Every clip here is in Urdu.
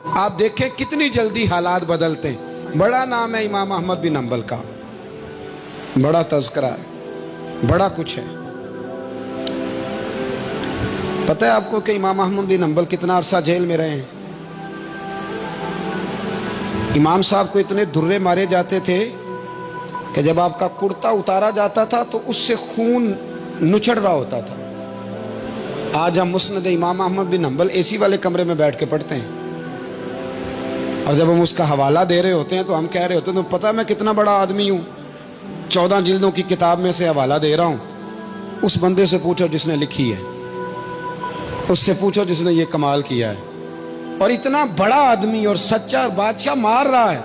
آپ دیکھیں کتنی جلدی حالات بدلتے ہیں۔ بڑا نام ہے امام احمد بن حنبل کا، بڑا تذکرہ ہے، بڑا کچھ ہے۔ پتہ ہے آپ کو کہ امام احمد بن حنبل کتنا عرصہ جیل میں رہے ہیں؟ امام صاحب کو اتنے درے مارے جاتے تھے کہ جب آپ کا کرتا اتارا جاتا تھا تو اس سے خون نچڑ رہا ہوتا تھا۔ آج ہم مسند امام احمد بن حنبل اے سی والے کمرے میں بیٹھ کے پڑھتے ہیں، اور جب ہم اس کا حوالہ دے رہے ہوتے ہیں تو ہم کہہ رہے ہوتے ہیں تو پتہ میں کتنا بڑا آدمی ہوں، 14 جلدوں کی کتاب میں سے حوالہ دے رہا ہوں۔ اس بندے سے پوچھو جس نے لکھی ہے، اس سے پوچھو جس نے یہ کمال کیا ہے، اور اتنا بڑا آدمی اور سچا بادشاہ مار رہا ہے۔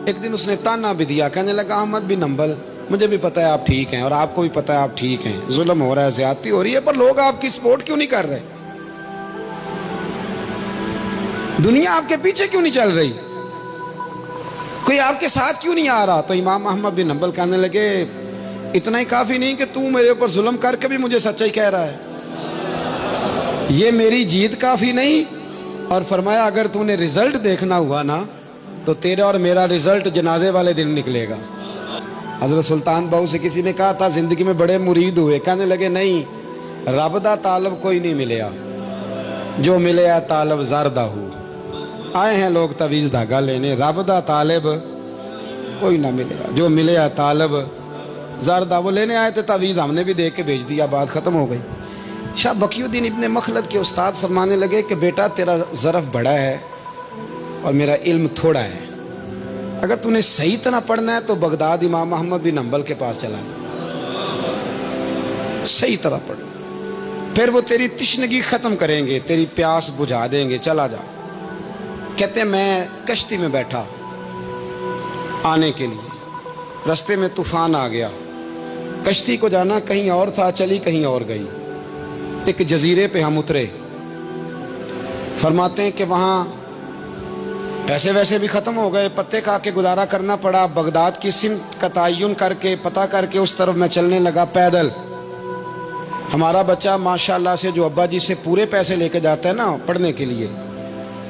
ایک دن اس نے تانا بھی دیا، کہنے لگا احمد بن حنبل مجھے بھی پتہ ہے آپ ٹھیک ہیں، اور آپ کو بھی پتہ ہے آپ ٹھیک ہیں، ظلم ہو رہا ہے، زیادتی ہو رہی ہے، پر لوگ آپ کی سپورٹ کیوں نہیں کر رہے؟ دنیا آپ کے پیچھے کیوں نہیں چل رہی؟ کوئی آپ کے ساتھ کیوں نہیں آ رہا؟ تو امام احمد بن حنبل کہنے لگے اتنا ہی کافی نہیں کہ تو میرے اوپر ظلم کر کے بھی مجھے سچائی کہہ رہا ہے، یہ میری جیت کافی نہیں؟ اور فرمایا اگر تو نے رزلٹ دیکھنا ہوا نا تو تیرا اور میرا رزلٹ جنازے والے دن نکلے گا۔ حضرت سلطان بہو سے کسی نے کہا تھا زندگی میں بڑے مرید ہوئے، کہنے لگے نہیں، رب دا طالب کوئی نہیں ملیا، جو ملیا طالب زردہ ہو۔ آئے ہیں لوگ تعویذ دھاگا لینے، رب دا طالب کوئی نہ ملیا، جو ملیا طالب زردہ۔ وہ لینے آئے تھے تعویذ، ہم نے بھی دے کے بھیج دیا، بات ختم ہو گئی۔ شاہ بقی الدین ابن مخلد کے استاد فرمانے لگے کہ بیٹا تیرا ظرف بڑا ہے اور میرا علم تھوڑا ہے، اگر تو نے صحیح طرح پڑھنا ہے تو بغداد امام احمد بن حنبل کے پاس چلا جا، صحیح طرح پڑھنا، پھر وہ تیری تشنگی ختم کریں گے، تیری پیاس بجھا دیں گے، چلا جا۔ کہتے ہیں میں کشتی میں بیٹھا آنے کے لیے، رستے میں طوفان آ گیا، کشتی کو جانا کہیں اور تھا، چلی کہیں اور گئی۔ ایک جزیرے پہ ہم اترے، فرماتے ہیں کہ وہاں پیسے ویسے بھی ختم ہو گئے، پتے کھا کے گزارا کرنا پڑا۔ بغداد کی سمت کا تعین کر کے پتہ کر کے اس طرف میں چلنے لگا پیدل۔ ہمارا بچہ ماشاءاللہ سے جو ابا جی سے پورے پیسے لے کے جاتا ہے نا پڑھنے کے لیے،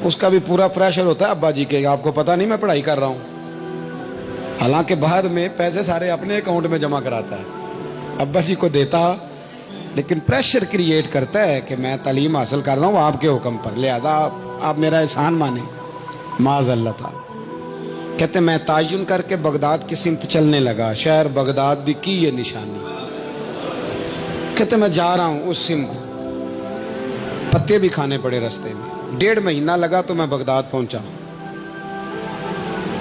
اس کا بھی پورا پریشر ہوتا ہے ابا جی کے، آپ کو پتہ نہیں میں پڑھائی کر رہا ہوں، حالانکہ بعد میں پیسے سارے اپنے اکاؤنٹ میں جمع کراتا ہے، ابا جی کو دیتا لیکن پریشر کریٹ کرتا ہے کہ میں تعلیم حاصل کر رہا ہوں آپ کے حکم پر، لہذا آپ میرا احسان مانیں، معاذ اللہ تعالی۔ کہتے میں تعین کر کے بغداد کی سمت چلنے لگا، شہر بغداد دی کی یہ نشانی، کہتے میں جا رہا ہوں اس سمت، پتے بھی کھانے پڑے رستے میں، 1.5 مہینہ لگا تو میں بغداد پہنچا۔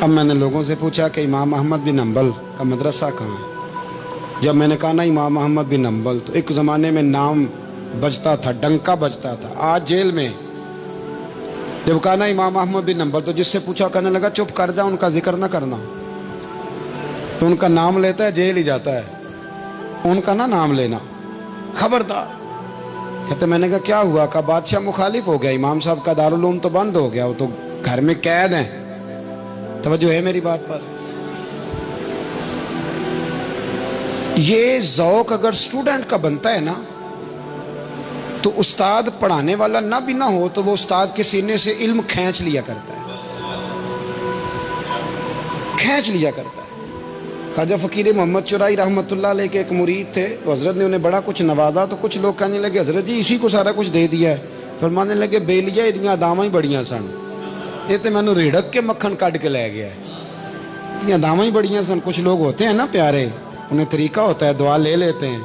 اب میں نے لوگوں سے پوچھا کہ امام احمد بن حنبل کا مدرسہ کہاں ہے؟ جب میں نے کہا نا امام احمد بن حنبل، تو ایک زمانے میں نام بجتا تھا، ڈنکا بجتا تھا، آج جیل میں۔ جب کہا نا امام احمد بن حنبل تو جس سے پوچھا کہنے لگا چپ کر جا، ان کا ذکر نہ کرنا، تو ان کا نام لیتا ہے جیل ہی جاتا ہے، ان کا نہ نام لینا، خبردار۔ کہتے میں نے کہا کیا ہوا؟ کہا بادشاہ مخالف ہو گیا، امام صاحب کا دارالعلوم تو بند ہو گیا، وہ تو گھر میں قید ہیں۔ توجہ ہے میری بات پر؟ یہ ذوق اگر اسٹوڈنٹ کا بنتا ہے نا تو استاد پڑھانے والا نہ بھی نہ ہو تو وہ استاد کے سینے سے علم کھینچ لیا کرتا ہے، کھینچ لیا کرتا ہے۔ خواجہ فقیر محمد چرائی رحمۃ اللہ علیہ کے ایک مرید تھے، تو حضرت نے انہیں بڑا کچھ نوازا، تو کچھ لوگ کہنے لگے حضرت جی اسی کو سارا کچھ دے دیا ہے۔ فرمانے لگے بیلیاں ادیاں داواں ہی بڑیاں سن، یہ تو میں نے ریڑک کے مکھن کٹ کے لے گیا ہے، ادیاں داواں ہی بڑیاں سن۔ کچھ لوگ ہوتے ہیں نا پیارے، انہیں طریقہ ہوتا ہے دعا لے لیتے ہیں،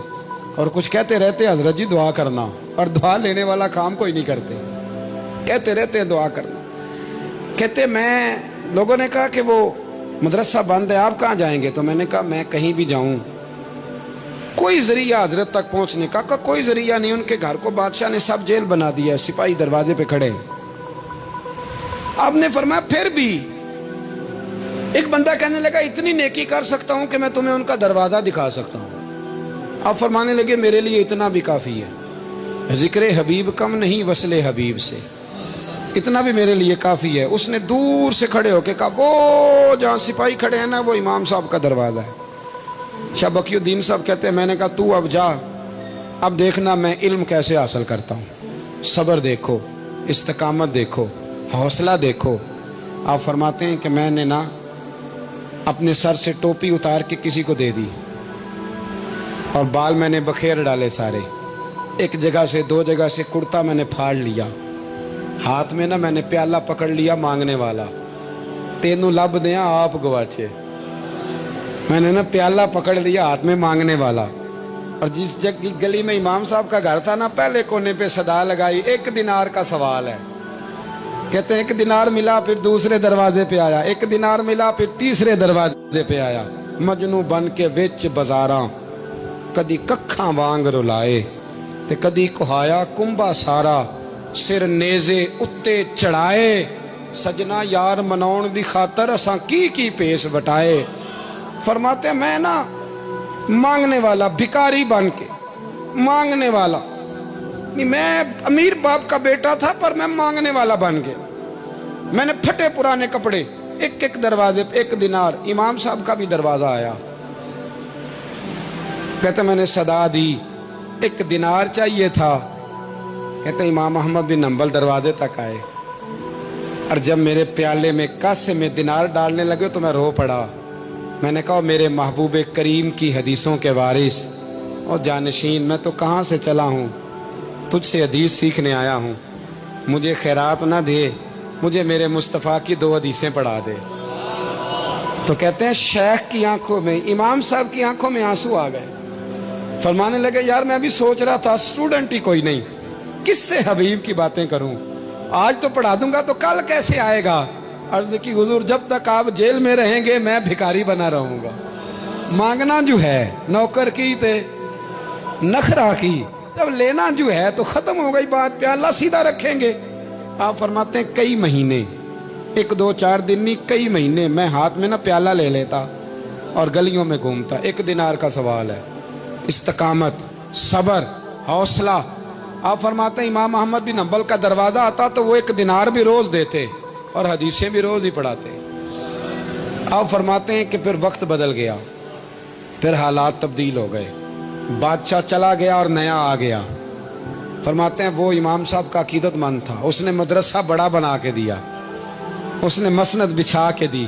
اور کچھ کہتے رہتے ہیں حضرت جی دعا کرنا، اور دعا لینے والا کام کوئی نہیں کرتے، کہتے رہتے ہیں دعا کرنا۔ کہتے میں، لوگوں نے کہا کہ وہ مدرسہ بند ہے، آپ کہاں جائیں گے؟ تو میں نے کہا میں کہیں بھی جاؤں، کوئی ذریعہ حضرت تک پہنچنے کا، کوئی ذریعہ نہیں۔ ان کے گھر کو بادشاہ نے سب جیل بنا دیا، سپاہی دروازے پہ کھڑے۔ آپ نے فرمایا پھر بھی ایک بندہ کہنے لگا اتنی نیکی کر سکتا ہوں کہ میں تمہیں ان کا دروازہ دکھا سکتا ہوں۔ آپ فرمانے لگے میرے لیے اتنا بھی کافی ہے، ذکر حبیب کم نہیں وصل حبیب سے، اتنا بھی میرے لیے کافی ہے۔ اس نے دور سے کھڑے ہو کے کہا وہ جہاں سپاہی کھڑے ہیں نا وہ امام صاحب کا دروازہ ہے۔ شاہ بقی الدین صاحب کہتے ہیں میں نے کہا تو اب جا، اب دیکھنا میں علم کیسے حاصل کرتا ہوں، صبر دیکھو، استقامت دیکھو، حوصلہ دیکھو. آپ فرماتے ہیں کہ میں نے نا اپنے سر سے ٹوپی اتار کے کسی کو دے دی اور بال میں نے بخیر ڈالے سارے. ایک جگہ سے دو جگہ سے کرتا میں نے پھاڑ لیا. ہاتھ میں نا میں نے پیالہ پکڑ لیا مانگنے والا. تینوں لب دیا آپ گواچے. میں نے نا پیالہ پکڑ لیا ہاتھ میں مانگنے والا. اور جس گلی میں امام صاحب کا گھر تھا نا پہلے کونے پہ صدا لگائی 1 دینار کا سوال ہے. کہتے ہیں 1 دینار ملا پھر دوسرے دروازے پہ آیا, 1 دینار ملا پھر تیسرے دروازے پہ آیا. مجنو بن کے وچ بازاراں کدی ککھاں وانگ رلائے تے کدی کہایا کنبا سارا سر نیزے اتے چڑھائے. سجنا یار مناؤن دی خاطر اساں کی پیس وٹائے. فرماتے میں نا مانگنے والا بھکاری بن کے مانگنے والا نہیں, میں امیر باپ کا بیٹا تھا پر میں مانگنے والا بن گیا. میں نے پھٹے پرانے کپڑے ایک دروازے پہ 1 دینار. امام صاحب کا بھی دروازہ آیا. کہتے میں نے صدا دی 1 دینار چاہیے تھا. کہتے امام احمد بن حنبل دروازے تک آئے اور جب میرے پیالے میں کاسے میں دینار ڈالنے لگے تو میں رو پڑا. میں نے کہا میرے محبوب کریم کی حدیثوں کے وارث اور جانشین, میں تو کہاں سے چلا ہوں, تجھ سے حدیث سیکھنے آیا ہوں. مجھے خیرات نہ دے, مجھے میرے مصطفیٰ کی 2 حدیثیں پڑھا دے. تو کہتے ہیں شیخ کی آنکھوں میں, امام صاحب کی آنکھوں میں آنسو آ گئے. فرمانے لگے یار میں ابھی سوچ رہا تھا اسٹوڈنٹ ہی کوئی نہیں, کس سے حبیب کی باتیں کروں. آج تو پڑھا دوں گا تو کل کیسے آئے گا. عرض کی حضور جب تک آپ جیل میں رہیں گے میں بھکاری بنا رہوں گا. مانگنا جو ہے نوکر کی تے نخرا کی, جب لینا جو ہے تو ختم ہو گئی بات, پیالہ سیدھا رکھیں گے. آپ فرماتے ہیں کئی مہینے, 1 2 4 دن نہیں کئی مہینے میں ہاتھ میں نا پیالہ لے لیتا اور گلیوں میں گھومتا. 1 دینار کا سوال ہے. استقامت, صبر, حوصلہ. آپ فرماتے ہیں امام احمد بن حنبل کا دروازہ آتا تو وہ 1 دینار بھی روز دیتے اور حدیثیں بھی روز ہی پڑھاتے. آپ فرماتے ہیں کہ پھر وقت بدل گیا, پھر حالات تبدیل ہو گئے, بادشاہ چلا گیا اور نیا آ گیا. فرماتے ہیں وہ امام صاحب کا عقیدت مند تھا, اس نے مدرسہ بڑا بنا کے دیا, اس نے مسند بچھا کے دی.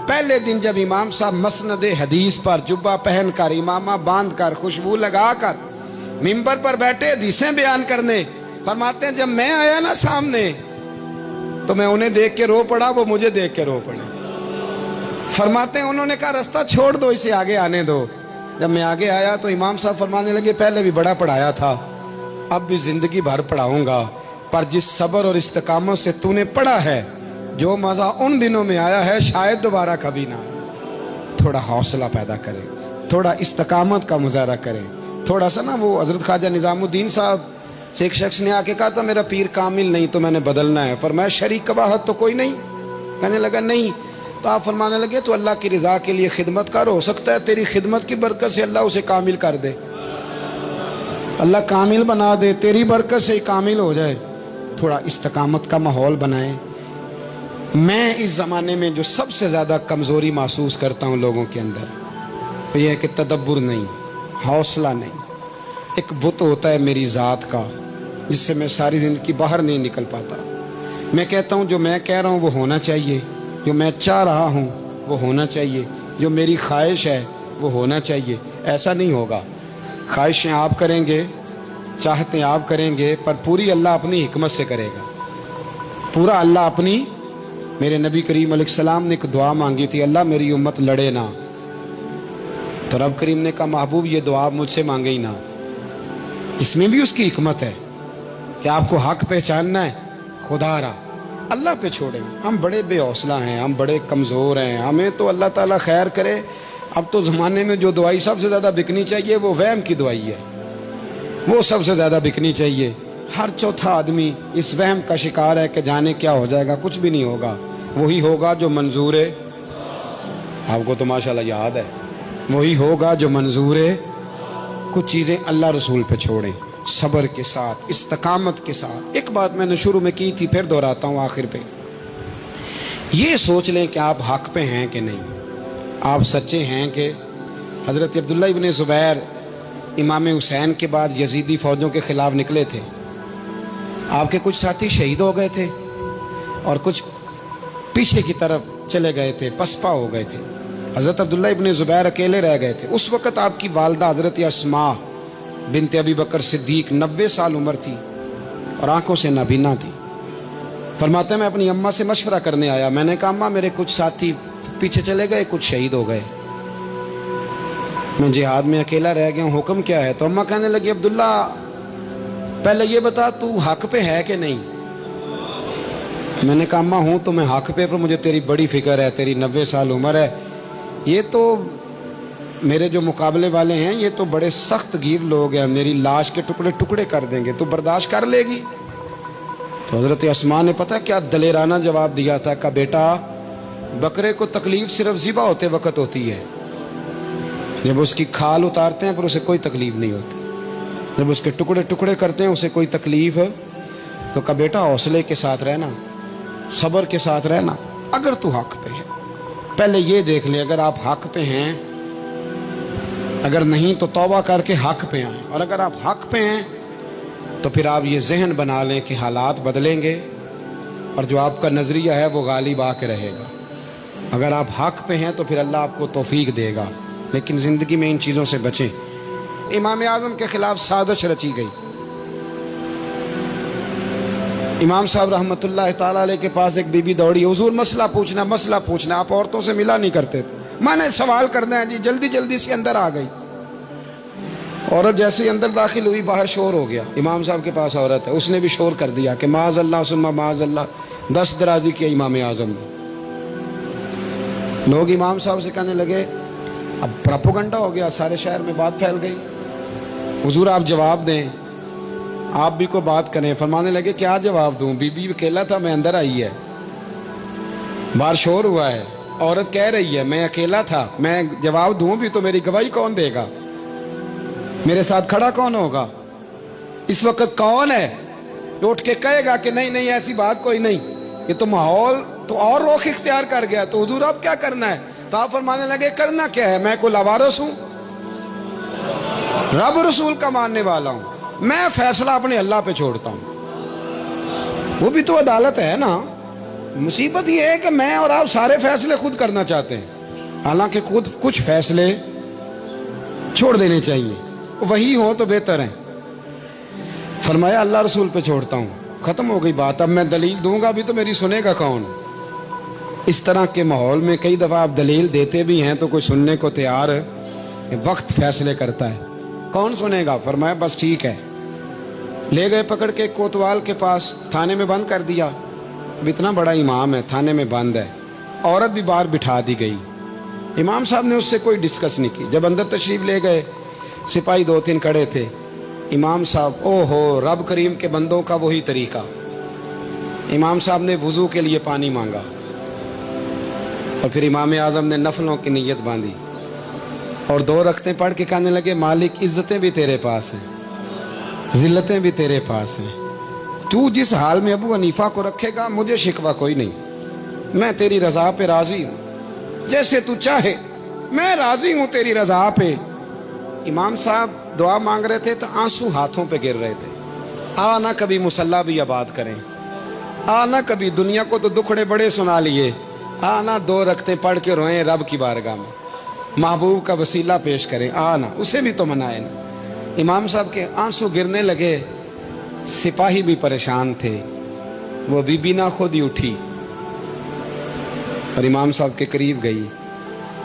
پہلے دن جب امام صاحب مسند حدیث پر جبہ پہن کر امامہ باندھ کر خوشبو لگا کر ممبر پر بیٹھے حدیثیں بیان کرنے, فرماتے ہیں جب میں آیا نا سامنے تو میں انہیں دیکھ کے رو پڑا, وہ مجھے دیکھ کے رو پڑے. فرماتے ہیں انہوں نے کہا رستہ چھوڑ دو, اسے آگے آنے دو. جب میں آگے آیا تو امام صاحب فرمانے لگے پہلے بھی بڑا پڑھایا تھا, اب بھی زندگی بھر پڑھاؤں گا, پر جس صبر اور استقامت سے تو نے پڑھا ہے جو مزہ ان دنوں میں آیا ہے شاید دوبارہ کبھی نہ آئے. تھوڑا حوصلہ پیدا کریں, تھوڑا استقامت کا مظاہرہ کریں. تھوڑا سا نا وہ حضرت خواجہ نظام الدین صاحب سے ایک شخص نے آ کے کہا تھا میرا پیر کامل نہیں تو میں نے بدلنا ہے. فرمایا شریک قباحت تو کوئی نہیں. کہنے لگا نہیں. تو آپ فرمانے لگے تو اللہ کی رضا کے لیے خدمت کر, ہو سکتا ہے تیری خدمت کی برکت سے اللہ اسے کامل کر دے, اللہ کامل بنا دے, تیری برکت سے کامل ہو جائے. تھوڑا استقامت کا ماحول بنائیں. میں اس زمانے میں جو سب سے زیادہ کمزوری محسوس کرتا ہوں لوگوں کے اندر وہ یہ ہے کہ تدبر نہیں, حوصلہ نہیں. ایک بت ہوتا ہے میری ذات کا جس سے میں ساری زندگی باہر نہیں نکل پاتا. میں کہتا ہوں جو میں کہہ رہا ہوں وہ ہونا چاہیے, جو میں چاہ رہا ہوں وہ ہونا چاہیے, جو میری خواہش ہے وہ ہونا چاہیے. ایسا نہیں ہوگا. خواہشیں آپ کریں گے, چاہتے آپ کریں گے, پر پوری اللہ اپنی حکمت سے کرے گا. پورا اللہ اپنی. میرے نبی کریم علیہ السلام نے ایک دعا مانگی تھی, اللہ میری امت لڑے نہ. تو رب کریم نے کہا محبوب یہ دعا مجھ سے مانگے ہی نہ. اس میں بھی اس کی حکمت ہے کہ آپ کو حق پہچاننا ہے, خدا را اللہ پہ چھوڑیں. ہم بڑے بے حوصلہ ہیں, ہم بڑے کمزور ہیں, ہمیں تو اللہ تعالیٰ خیر کرے. اب تو زمانے میں جو دعائی سب سے زیادہ بکنی چاہیے وہ وہم کی دعائی ہے, وہ سب سے زیادہ بکنی چاہیے. ہر چوتھا آدمی اس وہم کا شکار ہے کہ جانے کیا ہو جائے گا. کچھ بھی نہیں ہوگا, وہی ہوگا جو منظور ہے. آپ کو تو ماشاءاللہ یاد ہے, وہی ہوگا جو منظور ہے. کچھ چیزیں اللہ رسول پہ چھوڑیں, صبر کے ساتھ, استقامت کے ساتھ. ایک بات میں نے شروع میں کی تھی پھر دہراتا ہوں آخر پہ. یہ سوچ لیں کہ آپ حق پہ ہیں کہ نہیں, آپ سچے ہیں کہ. حضرت عبداللہ ابن زبیر امام حسین کے بعد یزیدی فوجوں کے خلاف نکلے تھے. آپ کے کچھ ساتھی شہید ہو گئے تھے. اور کچھ پیچھے کی طرف چلے گئے تھے، پسپا ہو گئے تھے۔ حضرت عبداللہ ابن زبیر اکیلے رہ گئے تھے۔ اس وقت آپ کی والدہ حضرت اسماء بنت ابی بکر صدیق 90 سال عمر تھی اور آنکھوں سے نابینا تھی۔ فرماتے ہیں میں اپنی اماں سے مشورہ کرنے آیا، میں نے کہا اماں میرے کچھ ساتھی پیچھے چلے گئے، کچھ شہید ہو گئے، میں جہاد میں اکیلا رہ گیا ہوں، حکم کیا ہے؟ تو اماں کہنے لگی عبداللہ پہلے یہ بتا تو حق پہ ہے کہ نہیں؟ میں نے کہا اماں ہوں تو میں حق پہ، پر مجھے تیری بڑی فکر ہے، تیری 90 سال عمر ہے، یہ تو میرے جو مقابلے والے ہیں یہ تو بڑے سخت گیر لوگ ہیں، میری لاش کے ٹکڑے ٹکڑے کر دیں گے، تو برداشت کر لے گی؟ تو حضرت اسماء نے پتہ کیا دلیرانہ جواب دیا تھا کہ بیٹا بکرے کو تکلیف صرف ذبح ہوتے وقت ہوتی ہے، جب اس کی کھال اتارتے ہیں پر اسے کوئی تکلیف نہیں ہوتی، جب اس کے ٹکڑے ٹکڑے کرتے ہیں اسے کوئی تکلیف، تو کہا بیٹا حوصلے کے ساتھ رہنا، صبر کے ساتھ رہنا، اگر تو حق پہ ہے پہلے یہ دیکھ لے، اگر آپ حق پہ ہیں، اگر نہیں تو توبہ کر کے حق پہ آئیں، اور اگر آپ حق پہ ہیں تو پھر آپ یہ ذہن بنا لیں کہ حالات بدلیں گے اور جو آپ کا نظریہ ہے وہ غالب آ کے رہے گا۔ اگر آپ حق پہ ہیں تو پھر اللہ آپ کو توفیق دے گا، لیکن زندگی میں ان چیزوں سے بچیں۔ امام اعظم کے خلاف سازش رچی گئی۔ امام صاحب رحمۃ اللہ تعالیٰ علیہ کے پاس ایک بی بی دوڑی، حضور مسئلہ پوچھنا، آپ عورتوں سے ملا نہیں کرتے تھے، میں نے سوال کرنا ہے جی، جلدی جلدی سے اندر آ گئی۔ عورت جیسے ہی اندر داخل ہوئی باہر شور ہو گیا، امام صاحب کے پاس عورت ہے، اس نے بھی شور کر دیا کہ معاذ اللہ ثم معاذ اللہ، 10 درازی کیا امام اعظم نے۔ لوگ امام صاحب سے کہنے لگے اب پراپوگنڈا ہو گیا، سارے شہر میں بات پھیل گئی، حضور آپ جواب دیں، آپ بھی کو بات کریں۔ فرمانے لگے کیا جواب دوں، بی بی اکیلا تھا، میں اندر آئی ہے، باہر شور ہوا ہے، عورت کہہ رہی ہے میں اکیلا تھا، میں جواب دوں بھی تو میری گواہی کون دے گا، میرے ساتھ کھڑا کون ہوگا، اس وقت کون ہے جو اٹھ کے کہے گا کہ نہیں نہیں ایسی بات کوئی نہیں، یہ تو ماحول تو اور رخ اختیار کر گیا، تو حضور اب کیا کرنا ہے؟ تو آپ فرمانے لگے کرنا کیا ہے، میں کوئی لاوارث ہوں، رب رسول کا ماننے والا ہوں، میں فیصلہ اپنے اللہ پہ چھوڑتا ہوں، وہ بھی تو عدالت ہے نا۔ مصیبت یہ ہے کہ میں اور آپ سارے فیصلے خود کرنا چاہتے ہیں، حالانکہ خود کچھ فیصلے چھوڑ دینے چاہیے، وہی ہو تو بہتر ہے۔ فرمایا اللہ رسول پہ چھوڑتا ہوں، ختم ہو گئی بات، اب میں دلیل دوں گا بھی تو میری سنے گا کون؟ اس طرح کے ماحول میں کئی دفعہ آپ دلیل دیتے بھی ہیں تو کوئی سننے کو تیار ہے، وقت فیصلے کرتا ہے، کون سنے گا؟ فرمایا بس ٹھیک ہے، لے گئے پکڑ کے کوتوال کے پاس، تھانے میں بند کر دیا۔ اب اتنا بڑا امام ہے، تھانے میں بند ہے، عورت بھی باہر بٹھا دی گئی، امام صاحب نے اس سے کوئی ڈسکس نہیں کی۔ جب اندر تشریف لے گئے، سپاہی 2-3 کھڑے تھے، امام صاحب او ہو رب کریم کے بندوں کا وہی طریقہ، امام صاحب نے وضو کے لیے پانی مانگا اور پھر امام اعظم نے نفلوں کی نیت باندھی اور 2 رکعتیں پڑھ کے کہنے لگے مالک عزتیں بھی تیرے پاس ہیں، ذلتیں بھی تیرے پاس ہیں، تو جس حال میں ابو حنیفہ کو رکھے گا مجھے شکوہ کوئی نہیں، میں تیری رضا پہ راضی ہوں، جیسے تو چاہے میں راضی ہوں تیری رضا پہ۔ امام صاحب دعا مانگ رہے تھے تو آنسو ہاتھوں پہ گر رہے تھے، آنا کبھی مصلی بھی آباد کریں، آنا کبھی دنیا کو تو دکھڑے بڑے سنا لیے، آنا 2 رکعتیں پڑھ کے روئیں رب کی بارگاہ میں، محبوب کا وسیلہ پیش کریں، آنا اسے بھی تو منائیں نا۔ امام صاحب کے آنسو گرنے لگے، سپاہی بھی پریشان تھے، وہ بی بی نہ خود ہی اٹھی اور امام صاحب کے قریب گئی،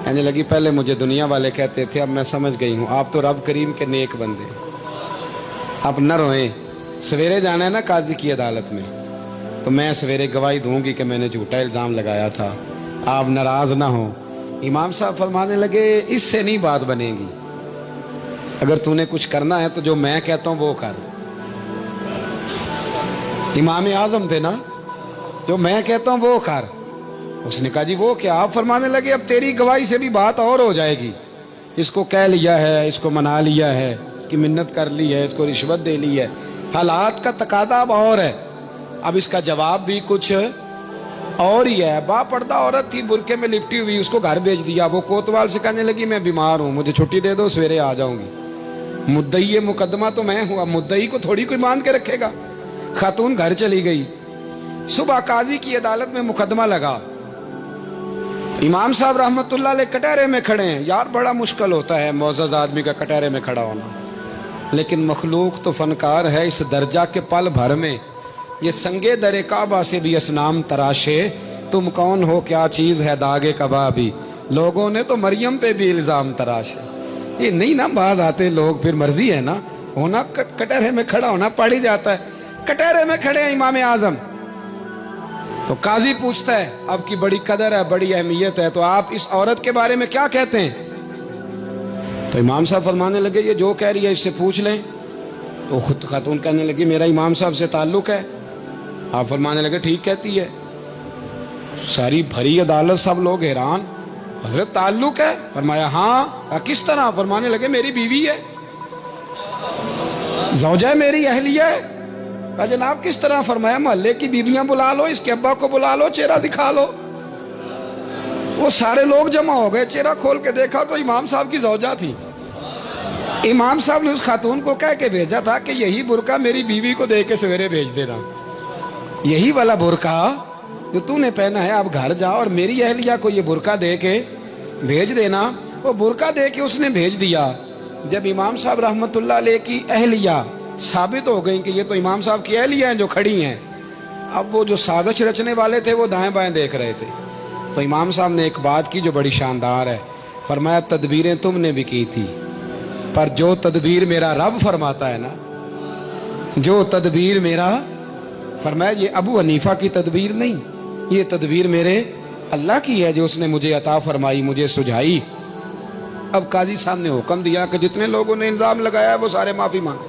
کہنے لگی پہلے مجھے دنیا والے کہتے تھے، اب میں سمجھ گئی ہوں آپ تو رب کریم کے نیک بندے، اب نہ روئیں، سویرے جانا ہے نا قاضی کی عدالت میں، تو میں سویرے گواہی دوں گی کہ میں نے جھوٹا الزام لگایا تھا، آپ ناراض نہ ہوں۔ امام صاحب فرمانے لگے اس سے نہیں بات بنے گی، اگر تو نے کچھ کرنا ہے تو جو میں کہتا ہوں وہ کر، امام اعظم تھے نا، جو میں کہتا ہوں وہ کر۔ اس نے کہا جی وہ کیا؟ آپ فرمانے لگے اب تیری گواہی سے بھی بات اور ہو جائے گی، اس کو کہہ لیا ہے، اس کو منا لیا ہے، اس کی منت کر لی ہے، اس کو رشوت دے لی ہے، حالات کا تقاضا اب اور ہے، اب اس کا جواب بھی کچھ اور ہی ہے۔ با پردہ عورت تھی، برقعے میں لپٹی ہوئی، اس کو گھر بھیج دیا، وہ کوتوال سے کہنے لگی میں بیمار ہوں، مجھے چھٹی دے دو، سویرے آ جاؤں گی، مدعی مقدمہ تو میں ہوں، اب مدعی کو تھوڑی کوئی مان کے رکھے گا۔ خاتون گھر چلی گئی، صبح قاضی کی عدالت میں مقدمہ لگا، امام صاحب رحمتullah علیہ کٹہرے میں کھڑے ہیں. یار بڑا مشکل ہوتا ہے معزز آدمی کا کٹہرے میں کھڑا ہونا، لیکن مخلوق تو فنکار ہے اس درجہ کے پل بھر میں یہ سنگے در کعبہ سے بھی اسنام تراشے. تم کون ہو کیا چیز ہے داغے کبابی، لوگوں نے تو مریم پہ بھی الزام تراشے. یہ نہیں نا باز آتے لوگ، پھر مرضی ہے نا ہونا، کٹہرے میں کھڑا ہونا پڑ ہی جاتا ہے. کٹہرے میں کھڑے ہیں امام اعظم. تو قاضی پوچھتا ہے آپ کی بڑی قدر ہے، بڑی اہمیت ہے، تو آپ اس عورت کے بارے میں کیا کہتے ہیں؟ تو امام صاحب فرمانے لگے یہ جو کہہ رہی ہے اس سے پوچھ لیں. تو خود خاتون کہنے لگی میرا امام صاحب سے تعلق ہے. آپ فرمانے لگے ٹھیک کہتی ہے. ساری بھری عدالت سب لوگ حیران، حضرت تعلق ہے؟ فرمایا ہاں. کس طرح؟ فرمانے لگے میری بیوی ہے، زوجہ میری اہلیہ ہے. جناب کس طرح؟ فرمایا محلے کی بیویاں بلا لو، اس کے ابا کو بلا لو، چہرہ دکھا لو. وہ سارے لوگ جمع ہو گئے، چہرہ کھول کے دیکھا تو امام صاحب کی زوجہ تھی. امام صاحب نے اس خاتون کو کہہ کے بھیجا تھا کہ یہی برقع میری بیوی کو دے کے سویرے بھیج دینا، یہی والا برقع جو تو نے پہنا ہے اب گھر جا اور میری اہلیہ کو یہ برقع دے کے بھیج دینا. وہ برقع دے کے اس نے بھیج دیا. جب امام صاحب رحمتullah علیہ کی اہلیہ ثابت ہو گئی کہ یہ تو امام صاحب کی اہلیہ ہیں جو کھڑی ہیں، اب وہ جو سازش رچنے والے تھے وہ دائیں بائیں دیکھ رہے تھے. تو امام صاحب نے ایک بات کی جو بڑی شاندار ہے. فرمایا تدبیریں تم نے بھی کی تھی، پر جو تدبیر میرا رب فرماتا ہے نا، جو تدبیر میرا، فرمایا یہ ابو حنیفہ کی تدبیر نہیں، یہ تدبیر میرے اللہ کی ہے جو اس نے مجھے عطا فرمائی، مجھے سجھائی. اب قاضی صاحب نے حکم دیا کہ جتنے لوگوں نے الزام لگایا ہے وہ سارے معافی مانگے.